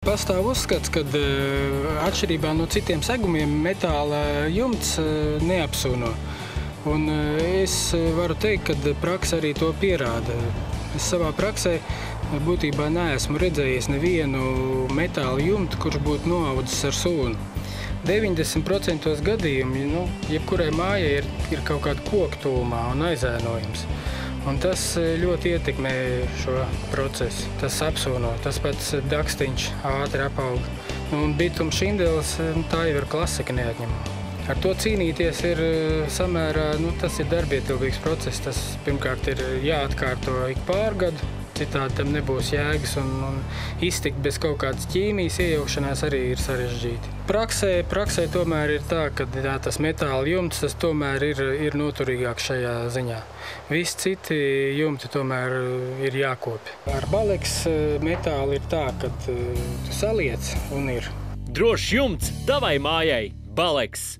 pastāv uzskats, ka atšķirībā no citiem segumiem metāla jumts neapsūno. Un es varu teikt, ka praksa arī to pierāda. Es savā praksē būtībā neesmu redzējis nevienu metāla jumtu, kurš būtu noaudzis ar sūnu. 90% gadījumu, jebkurai mājai ir kaut kāda koka tūmā un aizēnojums. Un tas ļoti ietekmē šo procesu. Tas apsūno, tas pats dakstiņš ātri apaug. Un bituma šindeles, tā jau ir klasika neatņemama. Ar to cīnīties ir samērā, tas ir darbietilgīgs process. Tas pirmkārt ir jāatkārto ik pārgadu, citādi tam nebūs jēgas, un iztikt bez kaut kādas ķīmijas iejaukšanās arī ir sarežģīti. Praksē tomēr ir tā, ka tas metāla jumts, tas tomēr ir noturīgāks šajā ziņā. Visi citi jumti tomēr ir jākopja. Ar baleks metālu ir tā, ka tu saliec un ir. Drošs jumts tavai mājai, baleks!